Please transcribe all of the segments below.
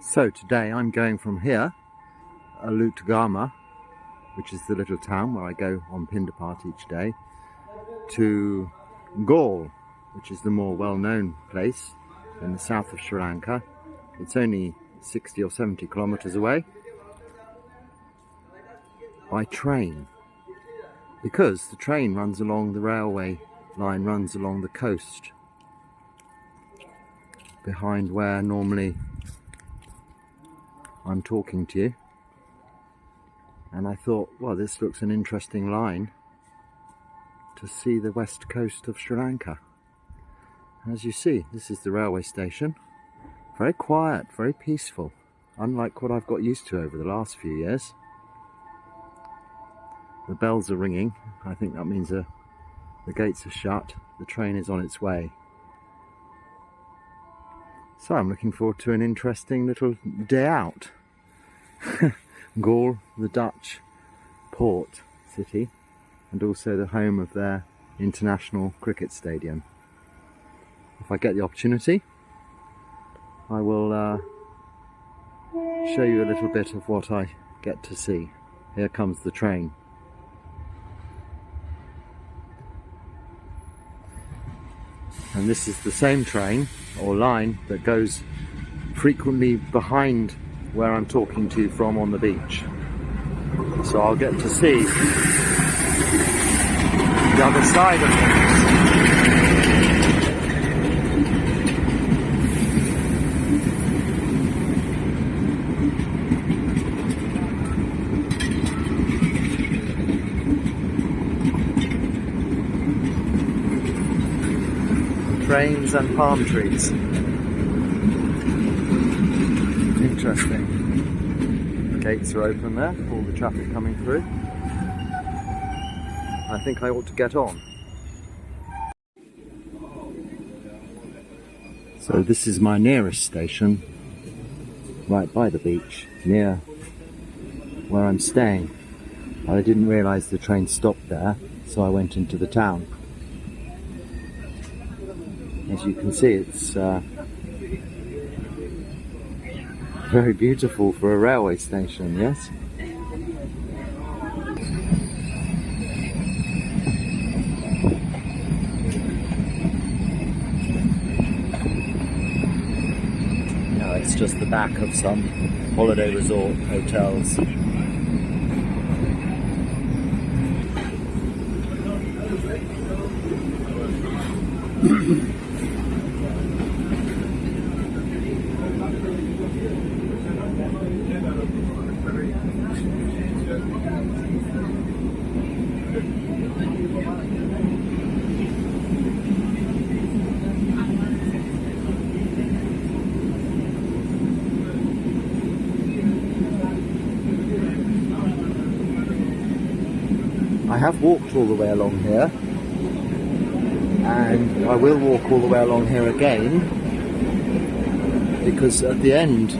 So today I'm going from here, Alutagama, which is the little town where I go on Pindapat each day, to Galle, which is the more well-known place in the south of Sri Lanka. It's only 60 or 70 kilometers away by train, because the train runs along, the railway line runs along the coast behind where normally I'm talking to you. And I thought, well, this looks an interesting line to see the west coast of Sri Lanka. As you see, this is the railway station. Very quiet, very peaceful, unlike what I've got used to over the last few years. The bells are ringing. I think that means the gates are shut. The train is on its way. So I'm looking forward to an interesting little day out. Galle, the Dutch port city, and also the home of their international cricket stadium. If I get the opportunity, I will show you a little bit of what I get to see. Here comes the train. And this is the same train or line that goes frequently behind where I'm talking to you from on the beach. So I'll get to see the other side of things. Trains and palm trees. Interesting. The gates are open there, all the traffic coming through. I think I ought to get on. So this is my nearest station, right by the beach, near where I'm staying. I didn't realise the train stopped there, so I went into the town. As you can see, it's very beautiful for a railway station, yes? No, it's just the back of some holiday resort hotels. I have walked all the way along here, and I will walk all the way along here again, because at the end,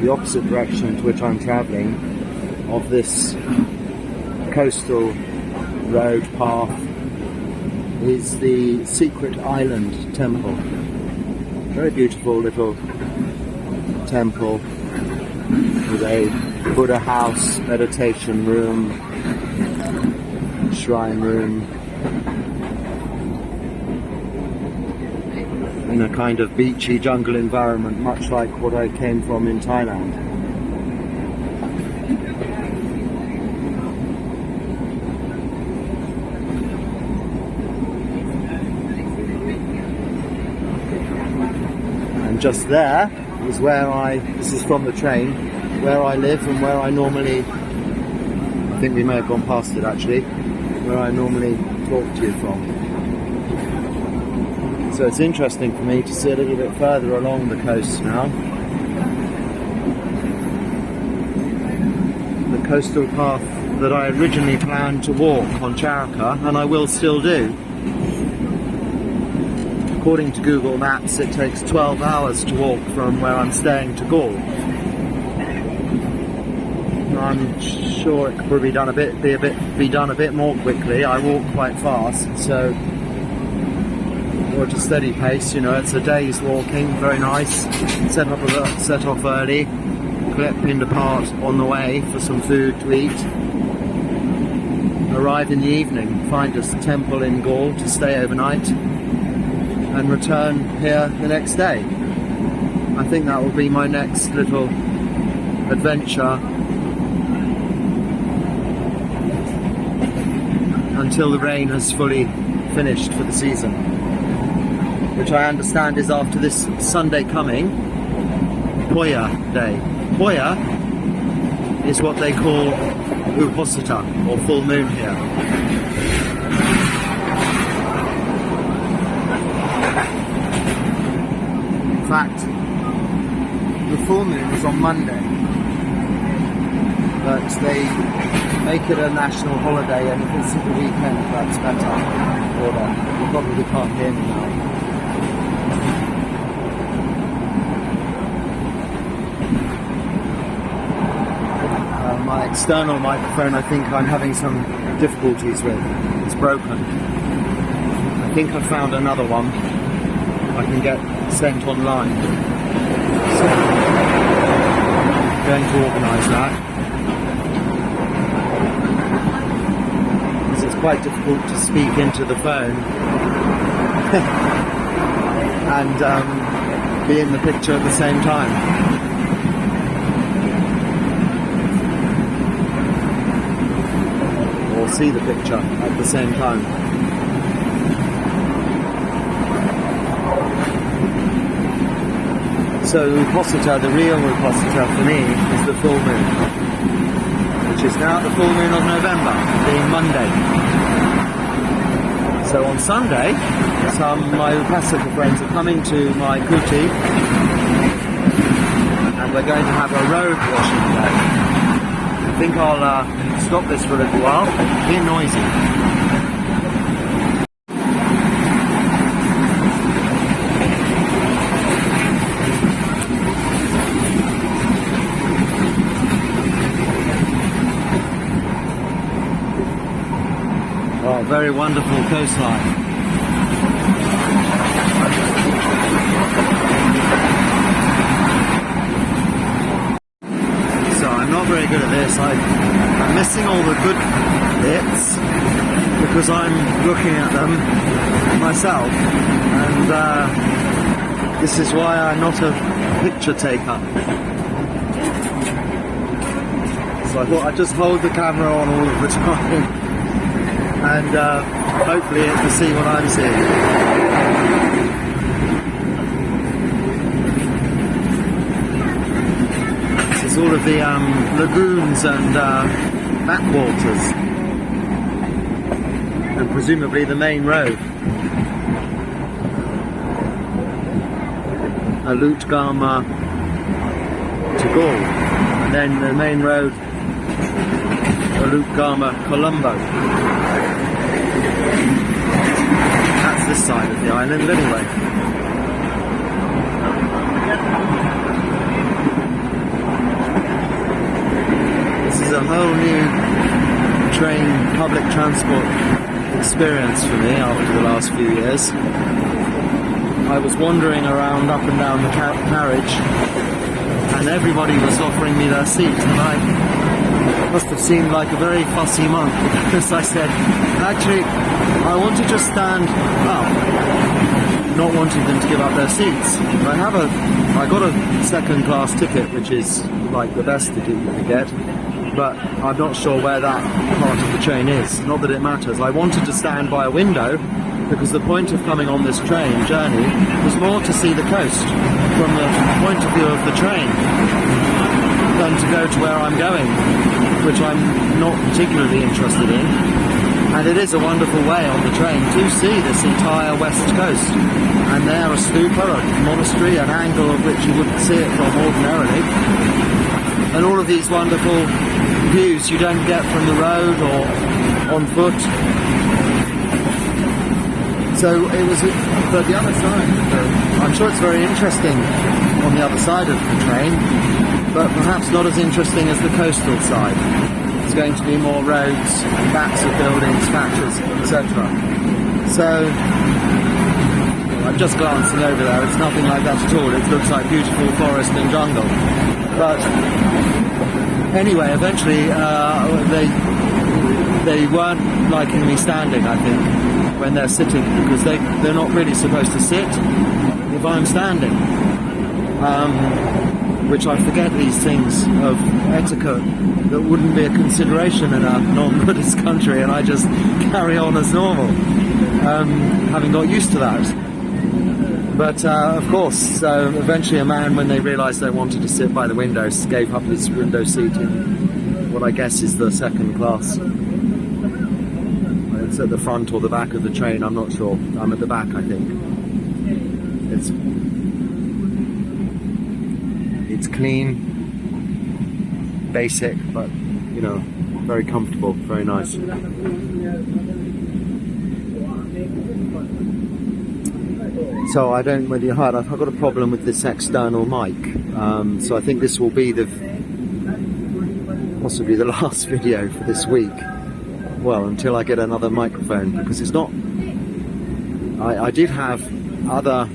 the opposite direction to which I'm travelling, of this coastal road path, is the Secret Island Temple. Very beautiful little temple with a Buddha house, meditation room, shrine room, in a kind of beachy jungle environment, much like what I came from in Thailand. And just there is where this is from the train, where I live and where I normally, I think we may have gone past it actually, where I normally talk to you from. So it's interesting for me to see a little bit further along the coast now. The coastal path that I originally planned to walk on Charaka, and I will still do. According to Google Maps, it takes 12 hours to walk from where I'm staying to Galle. I'm sure it could probably be done a bit more quickly. I walk quite fast, so or at a steady pace. You know, it's a day's walking, very nice. Set off early, collect pinned apart on the way for some food to eat. Arrive in the evening, find a temple in Galle to stay overnight, and return here the next day. I think that will be my next little adventure until the rain has fully finished for the season, which I understand is after this Sunday coming, Poya Day. Poya is what they call Uposita, or full moon here. In fact, the full moon is on Monday, but they make it a national holiday, and if it's at the weekend, that's better. You probably can't hear me now. My external microphone, I think I'm having some difficulties with. It's broken. I think I found another one I can get sent online. So, I'm going to organise that. Because it's quite difficult to speak into the phone and be in the picture at the same time. See the picture at the same time. So Uposita, the real Uposita for me, is the full moon, which is now the full moon of November, being Monday. So on Sunday, some of my Upasaka friends are coming to my kuti, and we're going to have a road washing day. I think I'll stop this for a little while. Be noisy. Oh, very wonderful coastline. Very good at this. I'm missing all the good bits because I'm looking at them myself, and this is why I'm not a picture taker. So I thought I'd just hold the camera on all of the time and hopefully it will see what I'm seeing. All of the lagoons and backwaters, and presumably the main road, Alutgama to Galle, and then the main road, Alutgama Colombo. That's this side of the island anyway. This is a whole new public transport experience for me after the last few years. I was wandering around up and down the carriage, and everybody was offering me their seat, and I must have seemed like a very fussy monk, because I said, actually, I want to just stand up, not wanting them to give up their seats. I got a second class ticket, which is like the best ticket you could get, but I'm not sure where that part of the train is. Not that it matters. I wanted to stand by a window because the point of coming on this train journey was more to see the coast from the point of view of the train than to go to where I'm going, which I'm not particularly interested in. And it is a wonderful way on the train to see this entire west coast. And there a stupa, a monastery, an angle of which you wouldn't see it from ordinarily. And all of these wonderful views you don't get from the road or on foot. So it was, but the other side, I'm sure it's very interesting on the other side of the train, but perhaps not as interesting as the coastal side. There's going to be more roads and backs of buildings, factories, etc. So I'm just glancing over there. It's nothing like that at all. It looks like beautiful forest and jungle. But anyway, eventually they weren't liking me standing, I think, when they're sitting, because they're not really supposed to sit if I'm standing. Which I forget these things of etiquette that wouldn't be a consideration in a non-Buddhist country, and I just carry on as normal, having got used to that. But of course, eventually a man, when they realised they wanted to sit by the windows, gave up his window seat in what I guess is the second class. It's at the front or the back of the train, I'm not sure. I'm at the back, I think. It's clean, basic, but, you know, very comfortable, very nice. So I don't know whether you heard, I've got a problem with this external mic. So I think this will be possibly the last video for this week. Well, until I get another microphone, because it's not... I did have other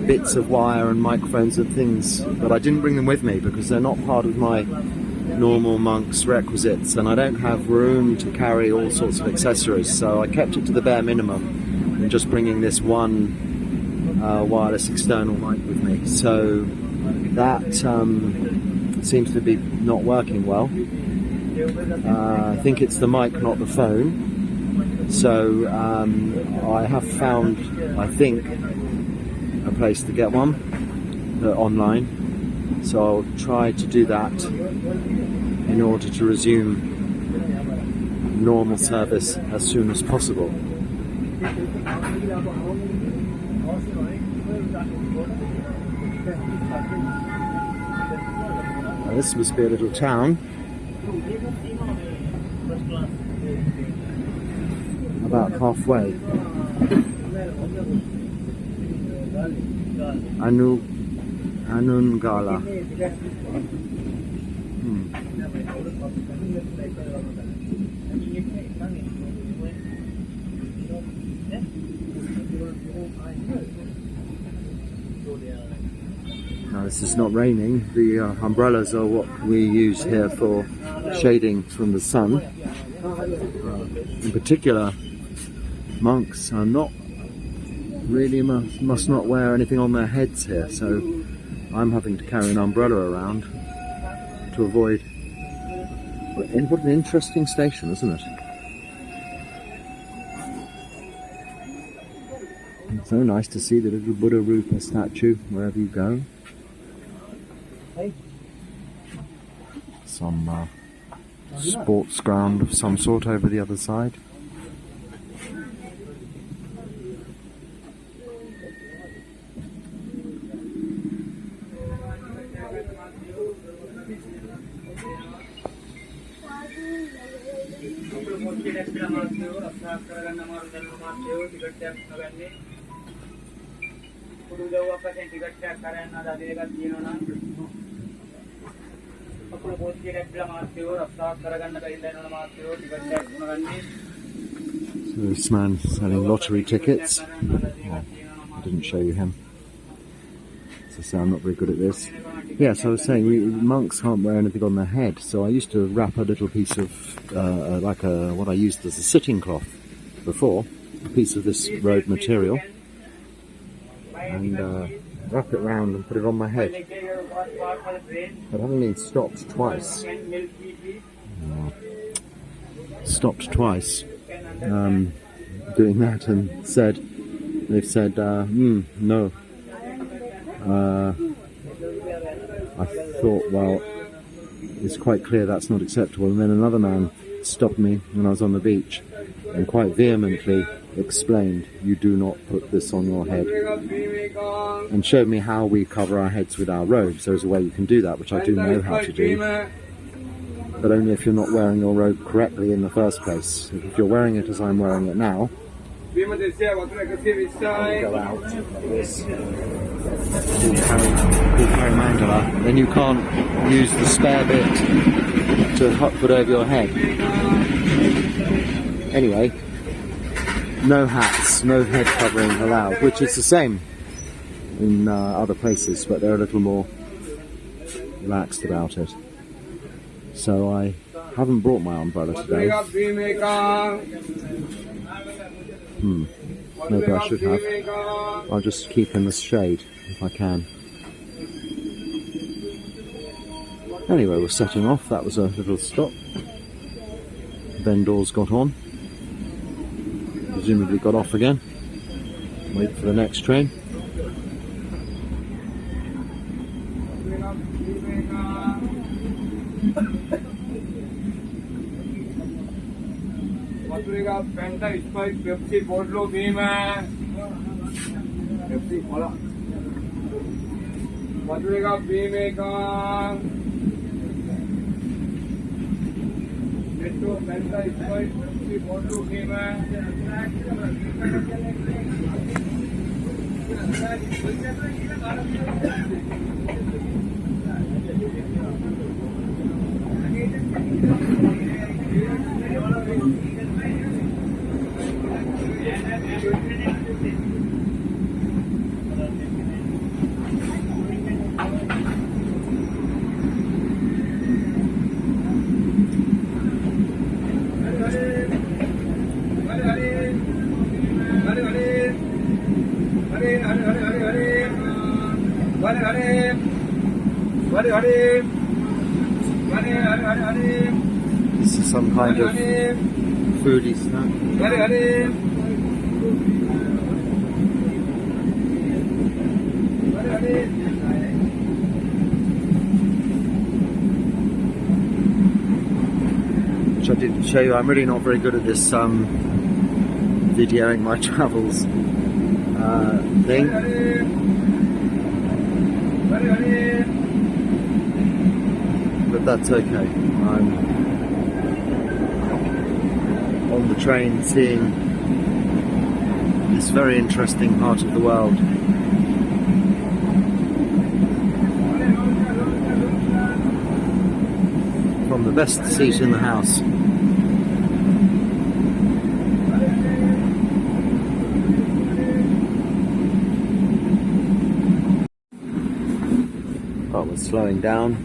bits of wire and microphones and things, but I didn't bring them with me because they're not part of my normal monk's requisites, and I don't have room to carry all sorts of accessories, so I kept it to the bare minimum and just bringing this one wireless external mic with me. So that seems to be not working well. I think it's the mic, not the phone. So I have found, I think, a place to get one online, so I'll try to do that in order to resume normal service as soon as possible. Now, this must be a little town about halfway. Anungala. Now this is not raining. The umbrellas are what we use here for shading from the sun. In particular, monks are not really must not wear anything on their heads here, so I'm having to carry an umbrella around to avoid. What an interesting station, isn't it? It's so nice to see the little Buddha Rupa statue wherever you go. Some sports ground of some sort over the other side. So this man selling lottery tickets. Oh, I didn't show you him. So I'm not very good at this. Yes, I was saying monks can't wear anything on their head, so I used to wrap a little piece of what I used as a sitting cloth before, a piece of this robe material, and wrap it round and put it on my head. But having been stopped twice, doing that, and they've said no. I thought, well, it's quite clear that's not acceptable. And then another man stopped me when I was on the beach and quite vehemently explained, you do not put this on your head, and showed me how we cover our heads with our robes. There's a way you can do that, which I do know how to do, but only if you're not wearing your robe correctly in the first place. If you're wearing it as I'm wearing it now, I'll go out like this, carry mandala, then you can't use the spare bit to put over your head. Anyway, no hats, no head covering allowed, which is the same in other places, but they're a little more relaxed about it. So I haven't brought my umbrella today. Maybe I should have. I'll just keep in the shade if I can. Anyway, we're setting off. That was a little stop. Vendors got on. Presumably got off again. Wait for the next train. This is some kind of foodie snack. Which I didn't show you. I'm really not very good at this videoing my travels thing. But that's okay. I'm on the train seeing this very interesting part of the world. From the best seat in the house. Oh, we're slowing down.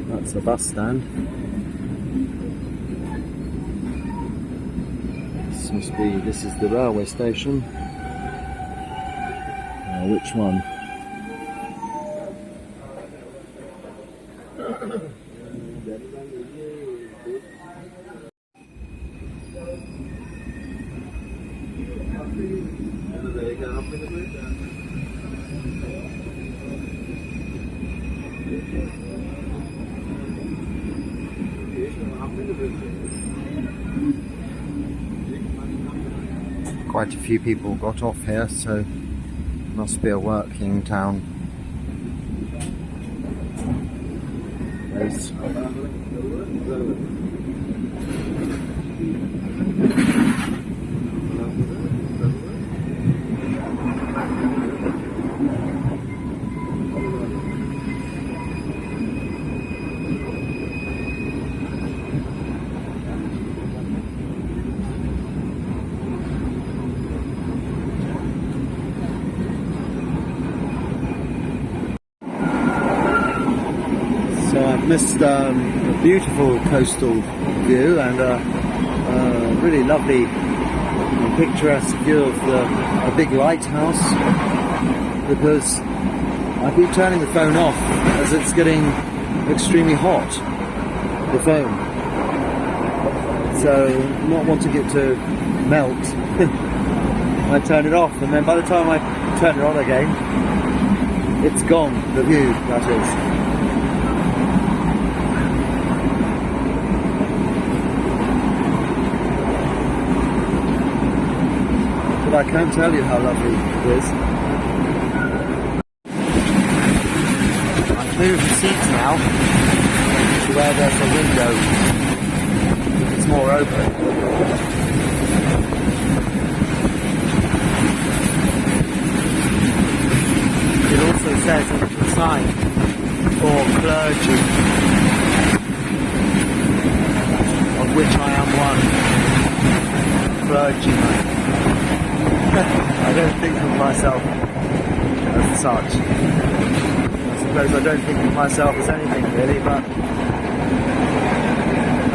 That's a bus stand. This is the railway station. Which one? Quite a few people got off here, so must be a working town place. Missed a beautiful coastal view and a really lovely and picturesque view of a big lighthouse, because I keep turning the phone off as it's getting extremely hot, the phone. So not wanting it to melt, I turn it off, and then by the time I turn it on again, it's gone, the view, that is. But I can't tell you how lovely it is. I've moved the seats now to where there's a window. It's more open. It also says a little sign for clergy, of which I am one. clergyman. I don't think of myself as such. I suppose I don't think of myself as anything really, but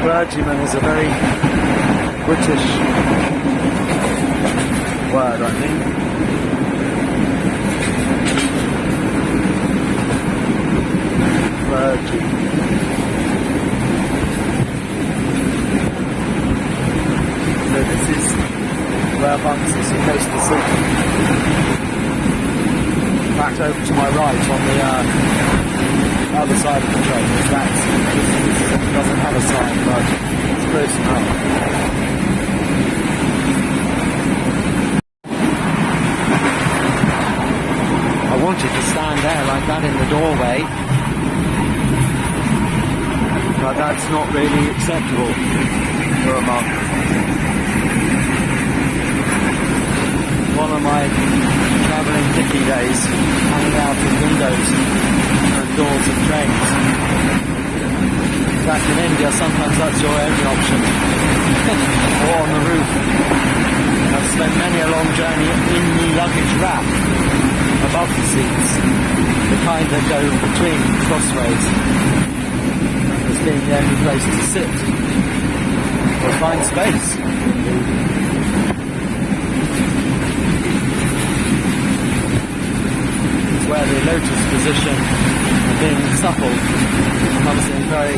clergyman is a very British word, I think. Clergy. So this is where monks are supposed to sit. In fact, over to my right on the other side of the train is that. This doesn't have a sign, but it's close enough. I wanted to stand there like that in the doorway, but that's not really acceptable for a monk. One of my travelling hippie days, hanging out in windows and doors of trains. Back in India, sometimes that's your only option. Or on the roof. I've spent many a long journey in the luggage rack, above the seats, the kind that go between crossways, as being the only place to sit or find space. Where the lotus position, being supple, comes in very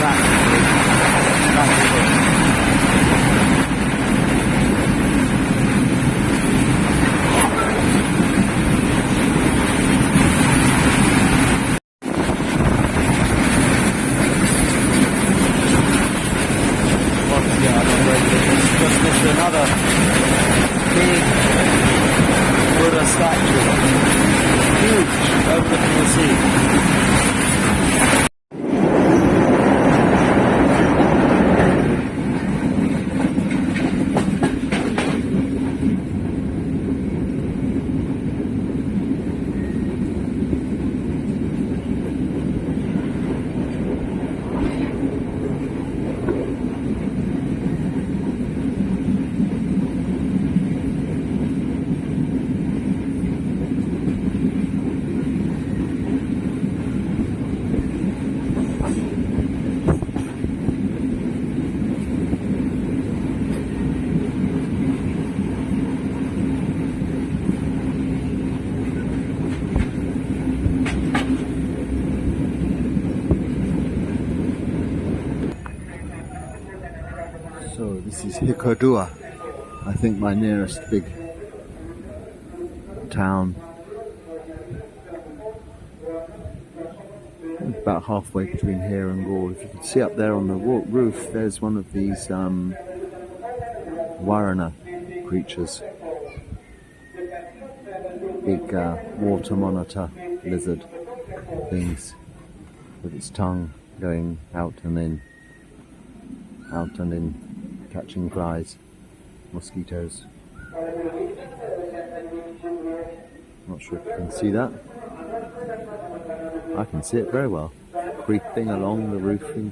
rapidly. Once again, I'm just missed another big Buddha statue, huge, overlooking the sea. So this is Hikodua, I think my nearest big town. About halfway between here and Galle. If you can see up there on the roof, there's one of these Warana creatures. Big water monitor lizard things with its tongue going out and in, catching flies, mosquitoes. Not sure if you can see that. I can see it very well, creeping along the roofing.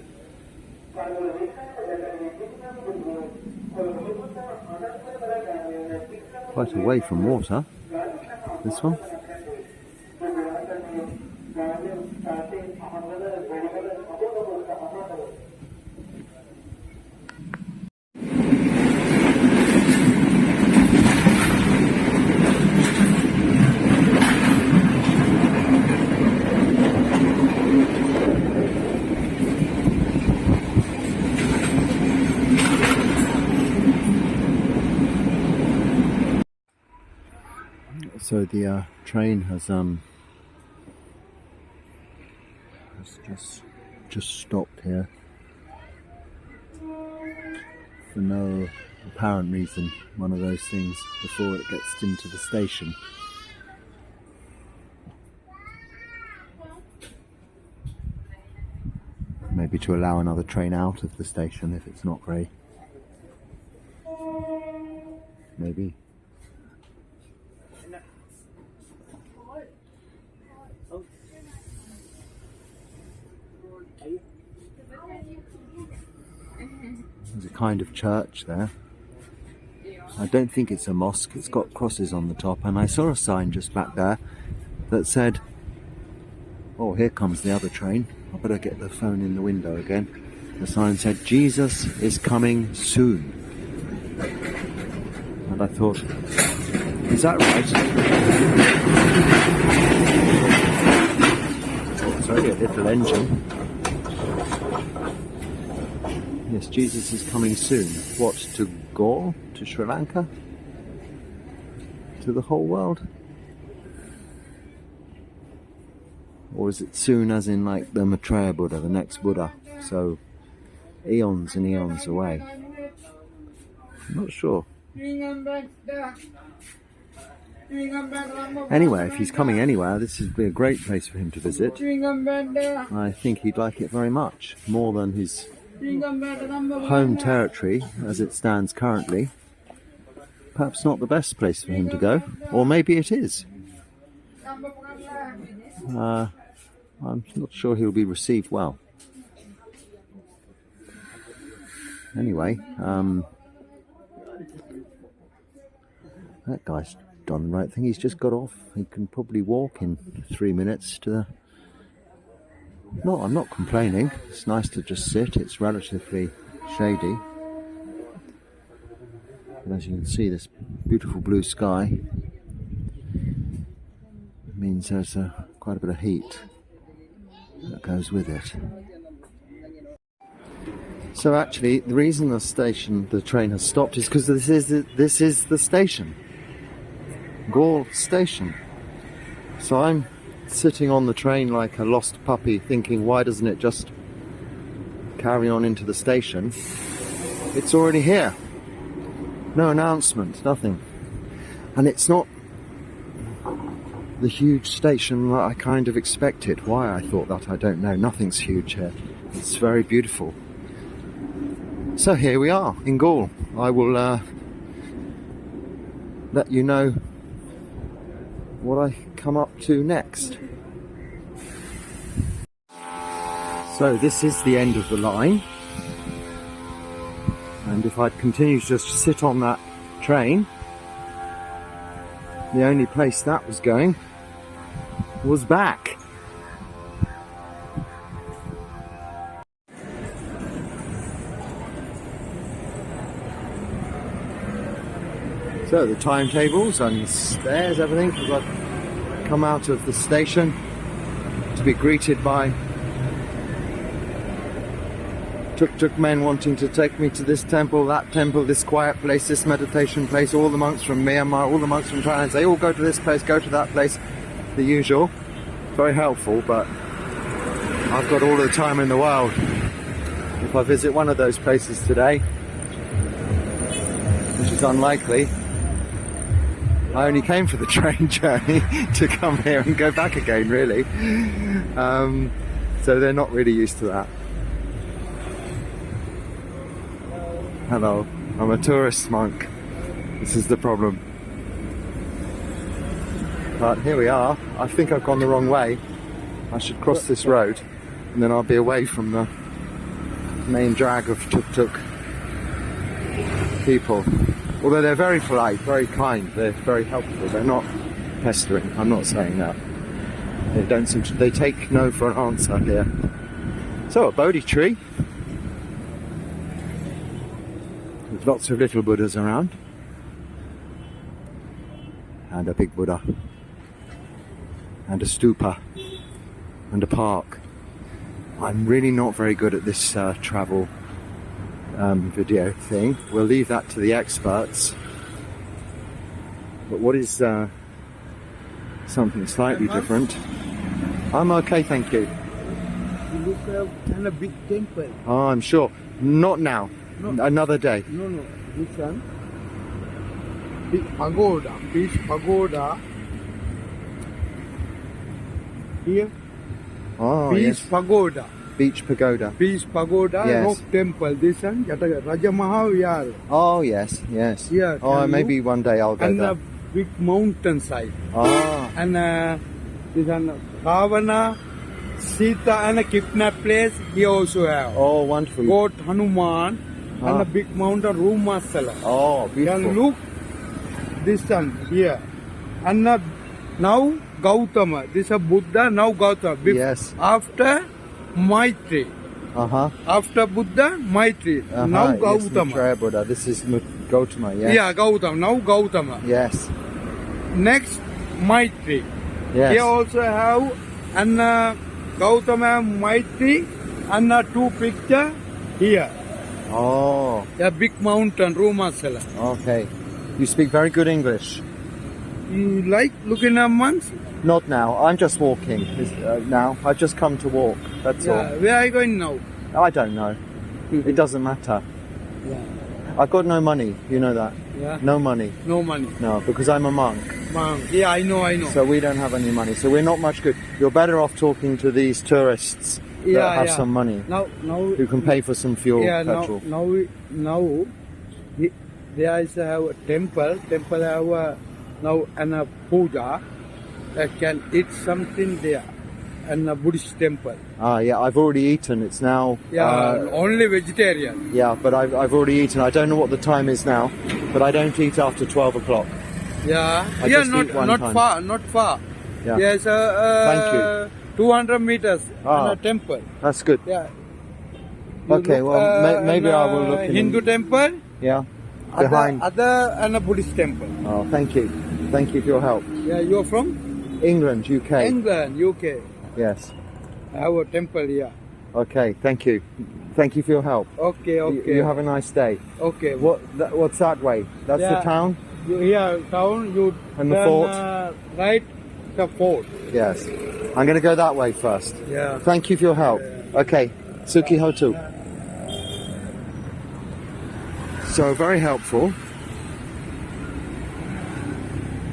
Quite away from water, this one. So the train has just stopped here for no apparent reason. One of those things before it gets into the station. Maybe to allow another train out of the station if it's not very. Maybe. There's a kind of church there. I don't think it's a mosque. It's got crosses on the top, and I saw a sign just back there that said, oh, here comes the other train. I better get the phone in the window again. The sign said, Jesus is coming soon. And I thought, is that right? Oh, sorry, a little engine. Yes, Jesus is coming soon. What, to Galle? To Sri Lanka? To the whole world? Or is it soon as in like the Maitreya Buddha, the next Buddha? So, eons and eons away. I'm not sure. Anyway, if he's coming anywhere, this would be a great place for him to visit. I think he'd like it very much, more than his home territory as it stands currently. Perhaps not the best place for him to go, or maybe it is. I'm not sure he'll be received well. Anyway, that guy's done the right thing. He's just got off. He can probably walk in 3 minutes to the... No, I'm not complaining. It's nice to just sit. It's relatively shady. And as you can see, this beautiful blue sky means there's quite a bit of heat that goes with it. So actually, the reason the train has stopped is because this is the station, Galle station. So I'm sitting on the train like a lost puppy, thinking, why doesn't it just carry on into the station? It's already here. No announcement, nothing. And it's not the huge station that I kind of expected. Why I thought that, I don't know. Nothing's huge here. It's very beautiful. So here we are in Galle. I will let you know what I come up to next. So this is the end of the line. And if I'd continued to just sit on that train, the only place that was going was back. So the timetables and the stairs, everything, because I've come out of the station to be greeted by tuk-tuk men wanting to take me to this temple, this quiet place, this meditation place. All the monks from Myanmar, all the monks from Thailand, they all go to this place, go to that place, the usual. Very helpful, but I've got all the time in the world. If I visit one of those places today, which is unlikely, I only came for the train journey to come here and go back again, really. So they're not really used to that. Hello, I'm a tourist monk. This is the problem. But here we are. I think I've gone the wrong way. I should cross this road and then I'll be away from the main drag of tuk-tuk people. Although they're very polite, very kind, they're very helpful. They're not pestering. I'm not saying that. They don't seem to, they take no for an answer here. So a Bodhi tree. With lots of little Buddhas around. And a big Buddha. And a stupa. And a park. I'm really not very good at this travel video thing. We'll leave that to the experts. But what is something slightly different? I'm okay, thank you. You look at a big temple. Oh, I'm sure. Not now. No. Another day. No, this one. Big pagoda. Beach pagoda. Here. Oh, Beach yes. pagoda. Beach pagoda. Beach pagoda, Yes. rock temple. This one, Raja Mahavihar. Oh, yes, yes. Yeah, Oh, maybe one day I'll go and there. a big mountain side. Ah, And this one, Ravana, Sita and a kidnap place. He also have. oh, wonderful. Goat Hanuman. and a big mountain Rumasala. Oh, beautiful. Can look this one here. And now Gautama. This is Buddha, now Gautama. Yes. After Maitri. After Buddha, Maitri. Now Yes, Gautama. Maitreya Buddha. This is Gautama, yes. Yeah, Gautama. Now Gautama. Yes. Next, Maitri. Yes. Here also have and Gautama Maitri and two picture here. Oh. A big mountain, Rumasala. Okay. You speak very good English. You like looking at monks? Not now. I'm just walking now. I've just come to walk. That's all. Where are you going now? I don't know. It doesn't matter. Yeah. I've got no money. You know that. Yeah. No money. No money. No, because I'm a monk. Monk. Yeah, I know. So we don't have any money. So we're not much good. You're better off talking to these tourists that have some money. Now, who can pay for some fuel, petrol. Now, there is a temple. Temple have now and a puja. Can eat something there, and a Buddhist temple. Yeah, I've already eaten. It's now. Only vegetarian. Yeah, but I've already eaten. I don't know what the time is now, but I don't eat after 12 o'clock. Yeah, I just eat one time. Not far. Yeah. Yes, Thank you. 200 meters and a temple. That's good. Yeah. Okay, maybe I will look in Hindu temple. Yeah. Behind. Other and a Buddhist temple. Oh, thank you. Thank you for your help. Yeah, you're from? England, UK. England, UK. Yes. Our temple here. Okay, thank you. Thank you for your help. Okay. You have a nice day. Okay. What's that way? That's the town? Town, you And the turn, fort? right, the fort. Yes. I'm going to go that way first. Yeah. Thank you for your help. Okay. Suki Hotu. So very helpful.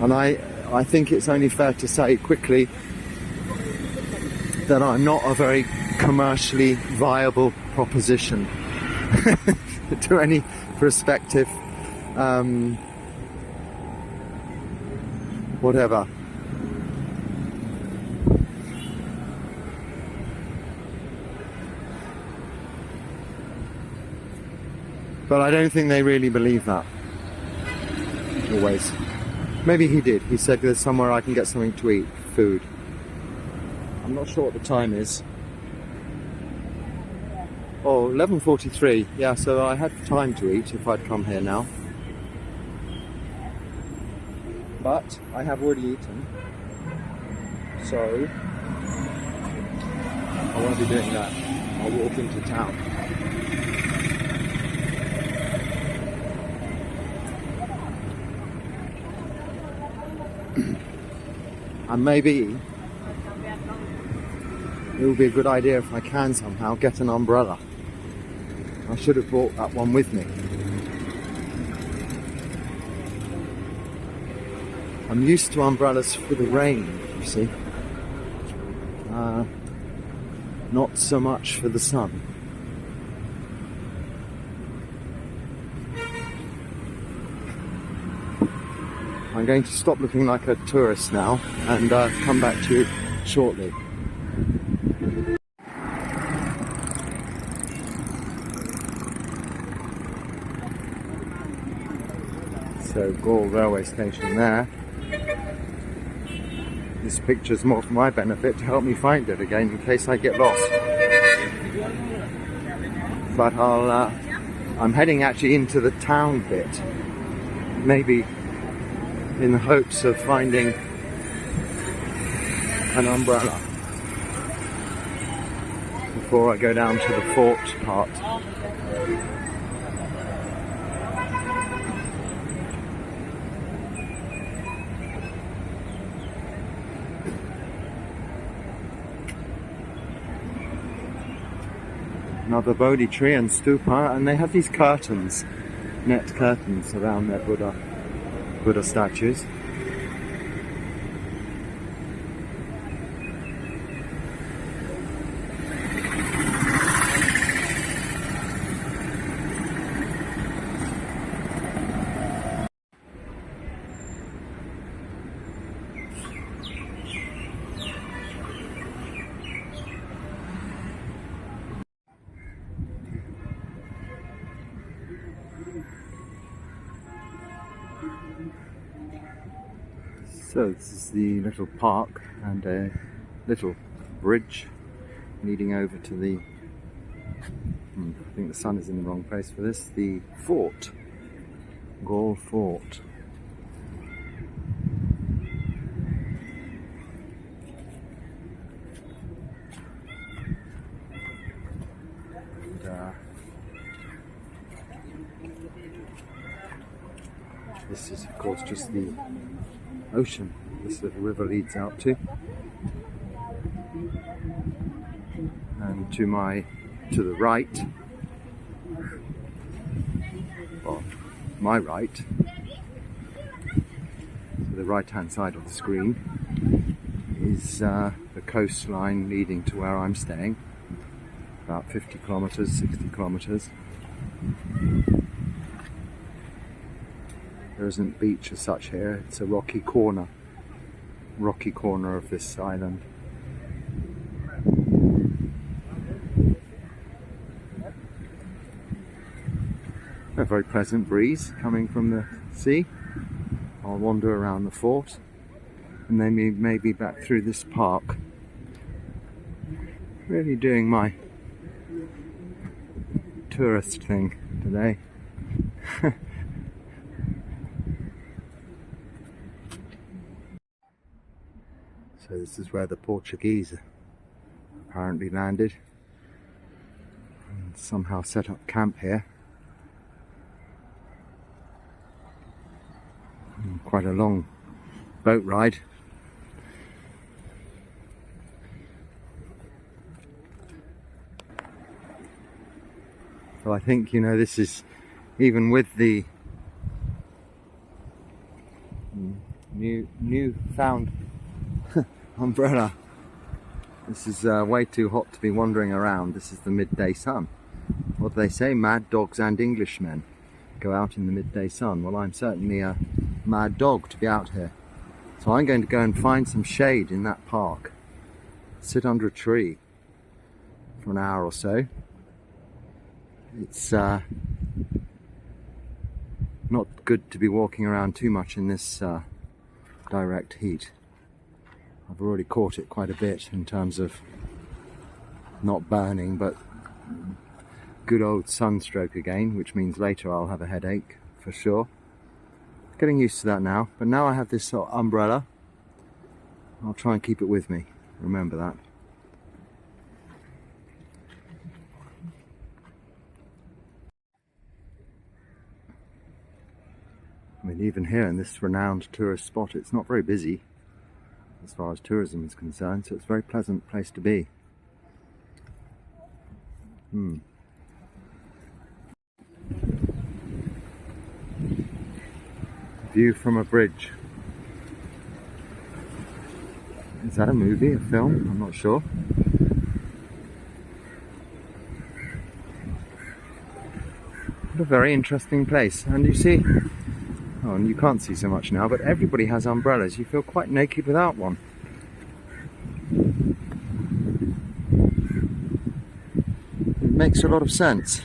And I think it's only fair to say quickly that I'm not a very commercially viable proposition to any prospective whatever. But I don't think they really believe that. Always. Maybe he did. He said there's somewhere I can get something to eat, food. I'm not sure what the time is. Oh, 11:43. Yeah, so I had time to eat if I'd come here now. But I have already eaten. So I won't be doing that. I'll walk into town. And maybe it would be a good idea if I can somehow get an umbrella. I should have brought that one with me. I'm used to umbrellas for the rain, you see. Not so much for the sun. I'm going to stop looking like a tourist now and come back to you shortly. So Galle railway station there. This picture's more for my benefit to help me find it again in case I get lost. But I'm heading actually into the town bit. Maybe in the hopes of finding an umbrella before I go down to the fort part. Another Bodhi tree and stupa, and they have these curtains, net curtains around their Buddha statues. So this is the little park and a little bridge leading over to the, I think the sun is in the wrong place for this, the fort, Galle Fort. And, this is of course just the ocean this little river leads out to. And to the right, or my right, to the right hand side of the screen is the coastline leading to where I'm staying, about 50 kilometers, 60 kilometers. There isn't beach as such here, it's a rocky corner of this island. A very pleasant breeze coming from the sea. I'll wander around the fort and then maybe back through this park. Really doing my tourist thing today. So this is where the Portuguese apparently landed and somehow set up camp here. Quite a long boat ride. So I think, you know, this is, even with the new found umbrella, this is way too hot to be wandering around. This is the midday sun. What do they say? Mad dogs and Englishmen go out in the midday sun. Well, I'm certainly a mad dog to be out here. So I'm going to go and find some shade in that park. Sit under a tree for an hour or so. It's not good to be walking around too much in this direct heat. I've already caught it quite a bit in terms of not burning, but good old sunstroke again, which means later I'll have a headache for sure. Getting used to that now, but now I have this sort of umbrella. I'll try and keep it with me, remember that. I mean, even here in this renowned tourist spot, it's not very busy as far as tourism is concerned, so it's a very pleasant place to be. View from a bridge. Is that a movie, a film? I'm not sure. What a very interesting place. And you see, oh, and you can't see so much now, but everybody has umbrellas. You feel quite naked without one. It makes a lot of sense.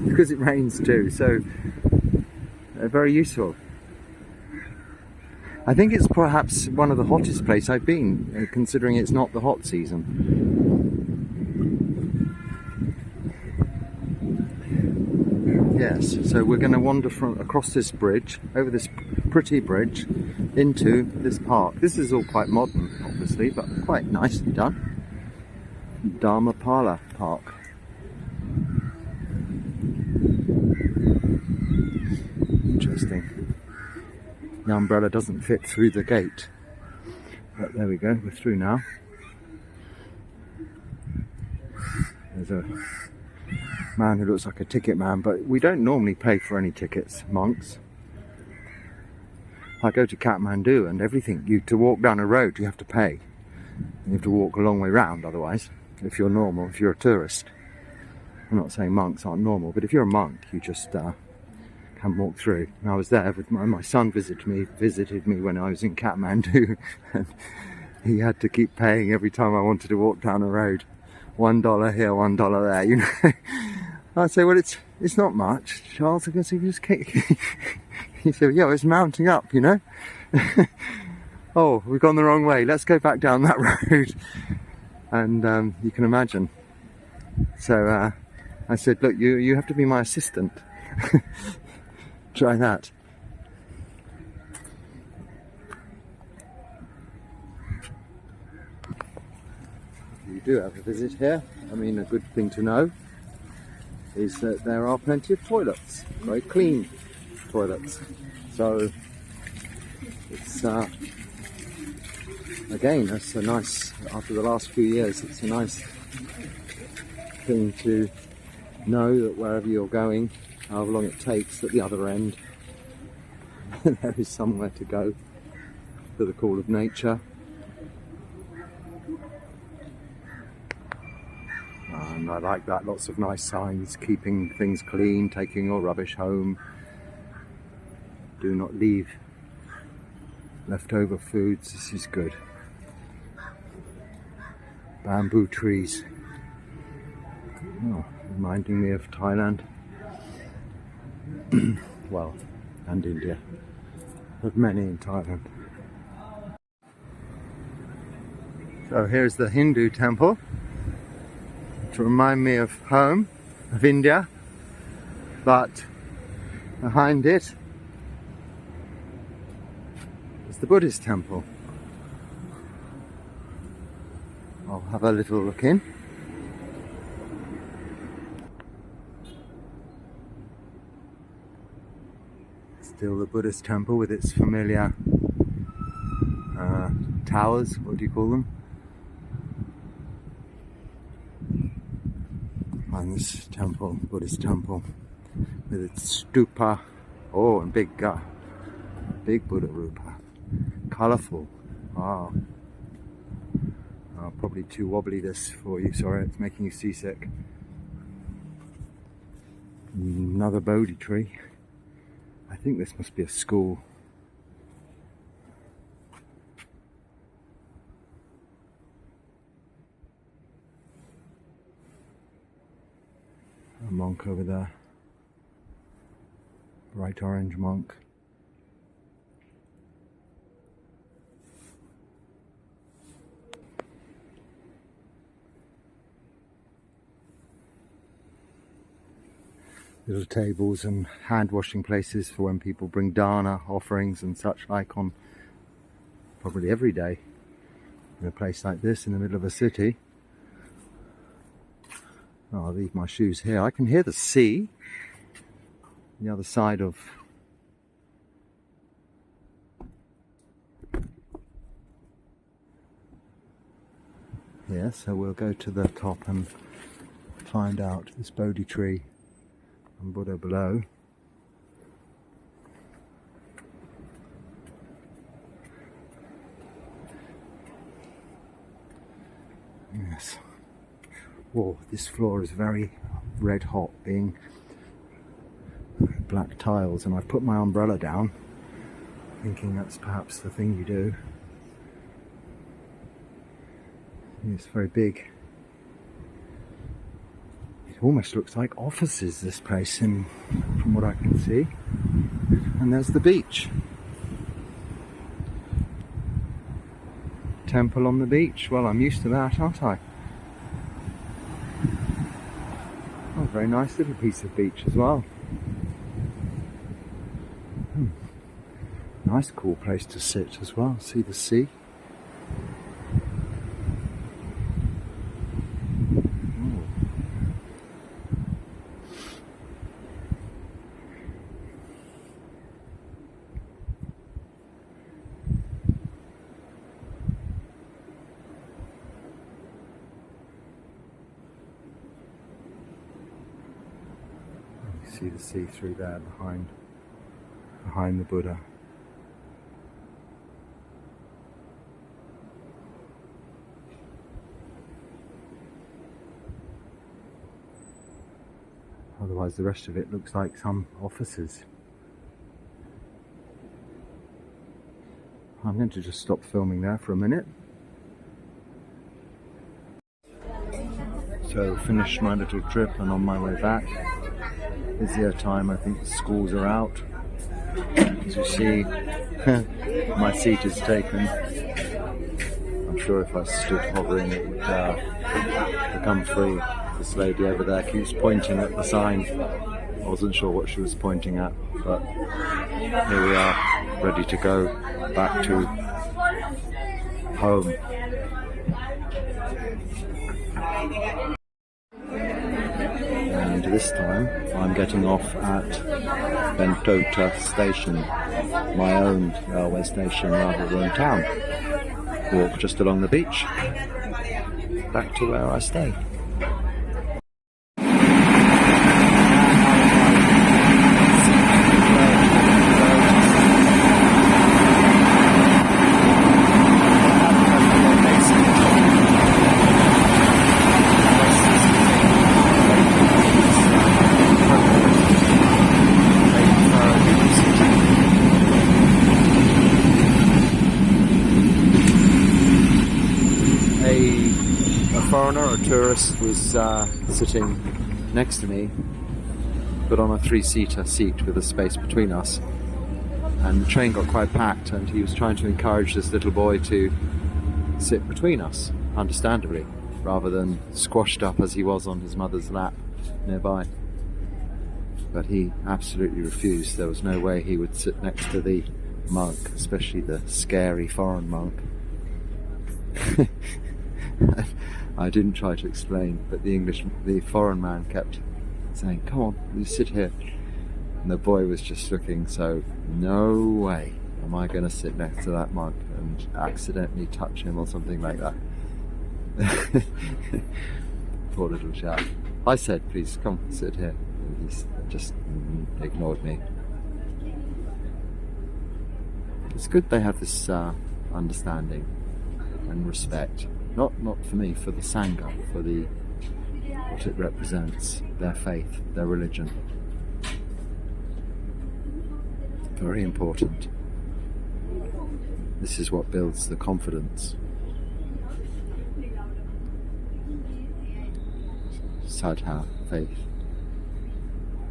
Because it rains too, so they're very useful. I think it's perhaps one of the hottest places I've been, considering it's not the hot season. Yes, so we're going to wander across this bridge, over this pretty bridge, into this park. This is all quite modern, obviously, but quite nicely done. Dharmapala Park. Interesting. The umbrella doesn't fit through the gate. But there we go, we're through now. There's a man who looks like a ticket man, but we don't normally pay for any tickets, monks. I go to Kathmandu and everything, to walk down a road you have to pay. You have to walk a long way round otherwise, if you're normal, if you're a tourist. I'm not saying monks aren't normal, but if you're a monk, you just can walk through. And I was there with my son visited me when I was in Kathmandu, and he had to keep paying every time I wanted to walk down a road. $1 here, $1 there, you know. I say, well, it's not much, Charles. I can see you just keep. He said, yeah, it's mounting up, you know. Oh, we've gone the wrong way. Let's go back down that road. And you can imagine. So I said, look, you have to be my assistant. Try that. You do have a visit here. I mean, a good thing to know is that there are plenty of toilets, very clean toilets. So it's again, that's a nice, after the last few years, it's a nice thing to know that wherever you're going, however long it takes, at the other end there is somewhere to go for the call of nature. And I like that, lots of nice signs, keeping things clean, taking your rubbish home, do not leave leftover foods. This is good. Bamboo trees. Oh, reminding me of Thailand. Well, and India. But many in Thailand. So here's the Hindu temple to remind me of home, of India. But behind it is the Buddhist temple. I'll have a little look in. Still the Buddhist temple with its familiar towers, what do you call them? And this temple, Buddhist temple, with its stupa, oh, and big Buddha rupa, colourful. Wow. Probably too wobbly this for you, sorry, it's making you seasick. Another Bodhi tree. I think this must be a school. A monk over there. Bright orange monk. Little tables and hand washing places for when people bring dana offerings and such like on probably every day in a place like this in the middle of a city. Oh, I'll leave my shoes here. I can hear the sea on the other side of here, so we'll go to the top and find out this Bodhi tree and Buddha below. Yes. Whoa, this floor is very red hot, being black tiles, and I've put my umbrella down, thinking that's perhaps the thing you do. It's very big. It almost looks like offices, this place, from what I can see. And there's the beach. Temple on the beach. Well, I'm used to that, aren't I? Oh, very nice little piece of beach as well. Nice cool place to sit as well. See the sea. See the sea through there behind the Buddha. Otherwise the rest of it looks like some offices. I'm going to just stop filming there for a minute. So finished my little trip and on my way back. Busier time, I think the schools are out. As you see, my seat is taken. I'm sure if I stood hovering it would become free. This lady over there keeps pointing at the sign. I wasn't sure what she was pointing at, but here we are, ready to go back to home. And this time I'm getting off at Bentota station, my own railway station rather than town. Walk just along the beach, back to where I stay. A tourist was sitting next to me, but on a three-seater seat with a space between us, and the train got quite packed and he was trying to encourage this little boy to sit between us, understandably, rather than squashed up as he was on his mother's lap nearby. But he absolutely refused. There was no way he would sit next to the monk, especially the scary foreign monk. I didn't try to explain, but the foreign man kept saying, "Come on, you sit here." And the boy was just looking, so no way am I going to sit next to that monk and accidentally touch him or something like that. Poor little chap. I said, "Please come sit here." And he just ignored me. It's good they have this understanding and respect. Not for me, for the Sangha, for what it represents, their faith, their religion. Very important. This is what builds the confidence. Sadha, faith,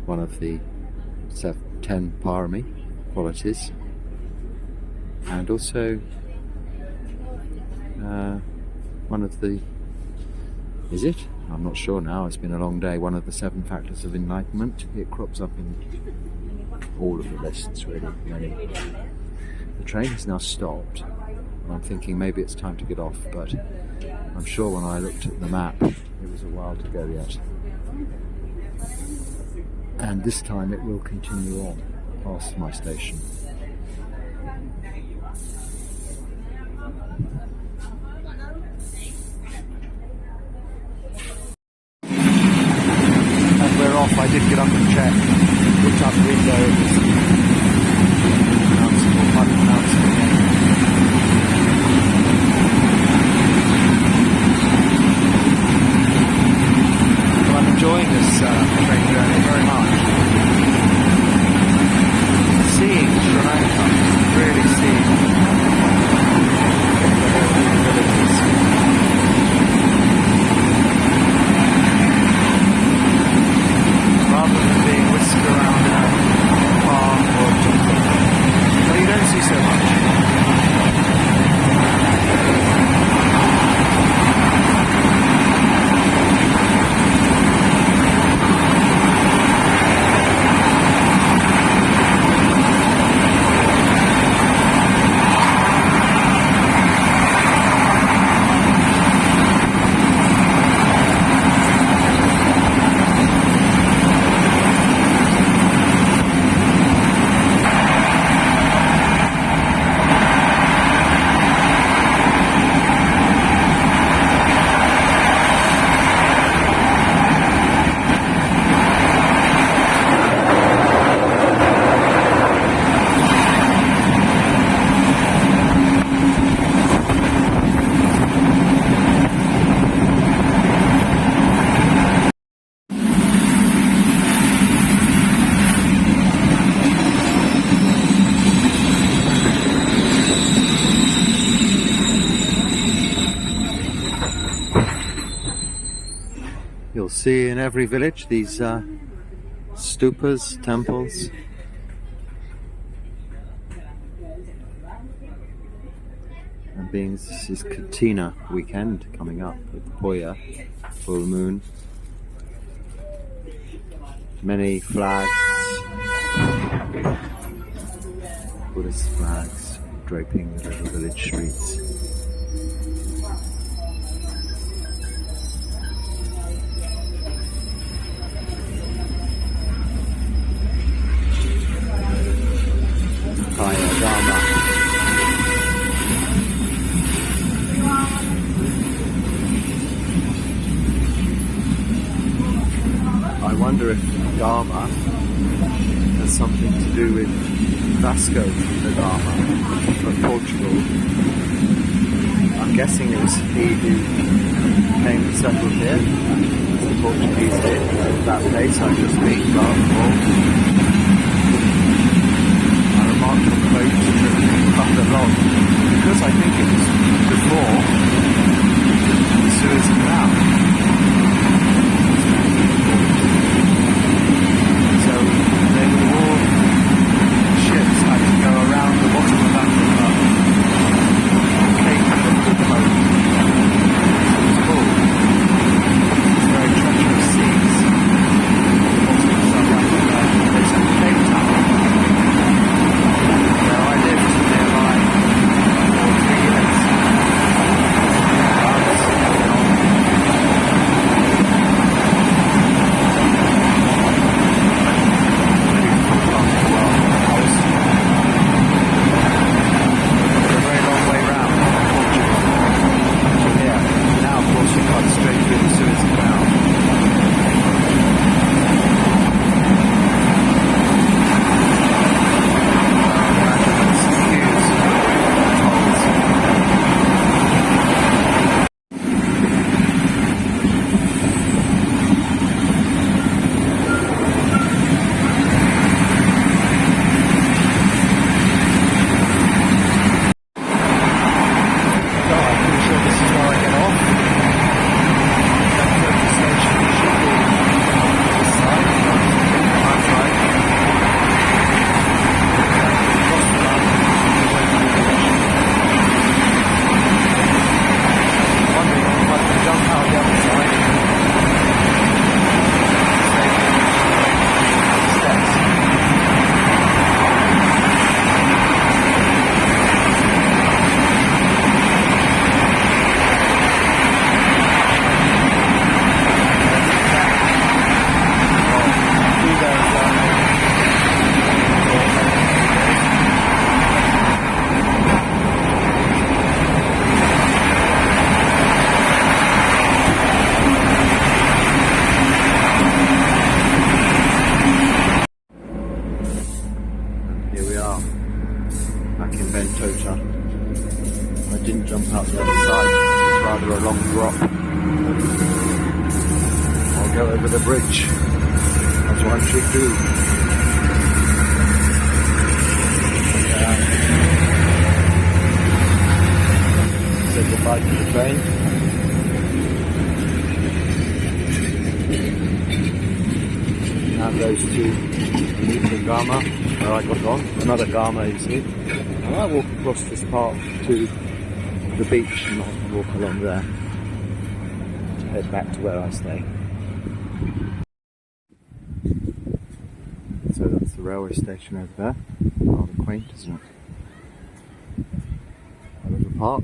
one of the 10 parami qualities, and also one of the, is it? I'm not sure now, it's been a long day. One of the 7 factors of enlightenment. It crops up in all of the lists, really. Many. The train has now stopped, and I'm thinking maybe it's time to get off, but I'm sure when I looked at the map, it was a while to go yet. And this time it will continue on past my station. Off, I did get up and check, looked out the window, it was unpronounceable. Well, I'm enjoying this train journey very much. Seeing Sri Lanka, really seeing the villages. Rather than being whisked around in a see in every village these stupas, temples. And being this is Katina weekend coming up with Poya, full moon. Many flags, Buddhist flags draping the little village streets. Kaya Dharma. I wonder if Dharma has something to do with Vasco da Gama from Portugal. I'm guessing it was he who came and settled here. The Portuguese did. That place I just been I remarked on the boat up along because I think it was before the Suez Canal. Over the bridge, as one should do. Say goodbye to the train. Now goes to the Gama, where I got on. Another Gama, you see. And I walk across this park to the beach and I'll walk along there to head back to where I stay. So that's the railway station over there. Rather quaint, isn't it? A little park.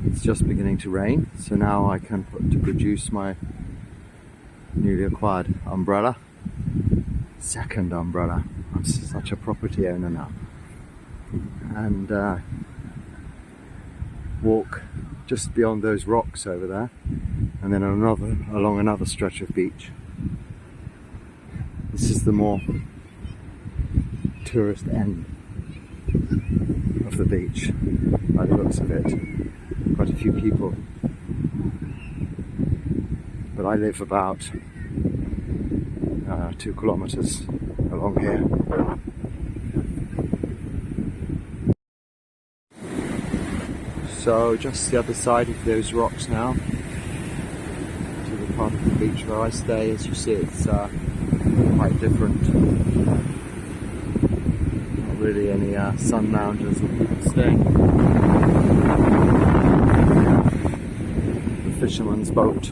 It's just beginning to rain, so now I can produce my newly acquired umbrella. Second umbrella. I'm such a property owner now. And walk just beyond those rocks over there, and then along another stretch of beach. This is the more tourist end of the beach, by the looks of it. Quite a few people. But I live about 2 kilometers along here. So just the other side of those rocks now to the park. front of the beach where I stay. As you see, it's quite different. Not really any sun loungers or people staying. The fisherman's boat.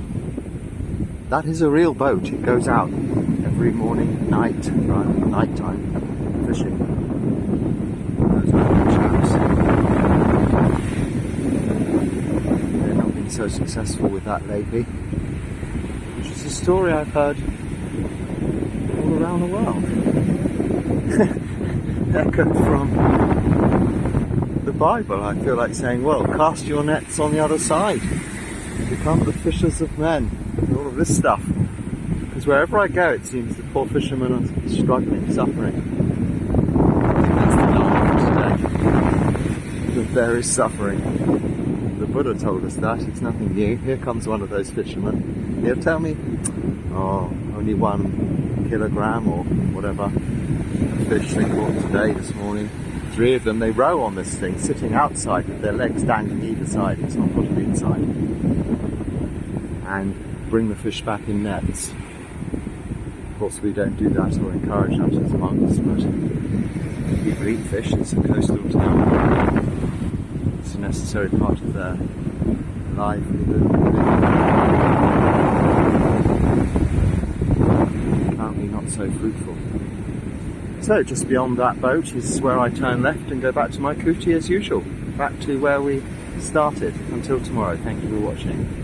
That is a real boat. It goes out every morning, night time, fishing. Those local chaps. They've not been so successful with that lately. Which is a story I've heard all around the world. Echoed from the Bible. I feel like saying, well, cast your nets on the other side. Become the fishers of men. And all of this stuff. Because wherever I go, it seems the poor fishermen are struggling, suffering. That's the Dharma for today. That there is suffering. The Buddha told us that. It's nothing new. Here comes one of those fishermen. He'll tell me, oh, only 1 kilogram or whatever fish they caught today, this morning. 3 of them, they row on this thing, sitting outside with their legs dangling either side. It's not put inside. And bring the fish back in nets. Of course, we don't do that or encourage that as monks, but people eat fish. It's a coastal town. It's a necessary part of their livelihood. Apparently not so fruitful. So, just beyond that boat is where I turn left and go back to my kuti as usual. Back to where we started. Until tomorrow, thank you for watching.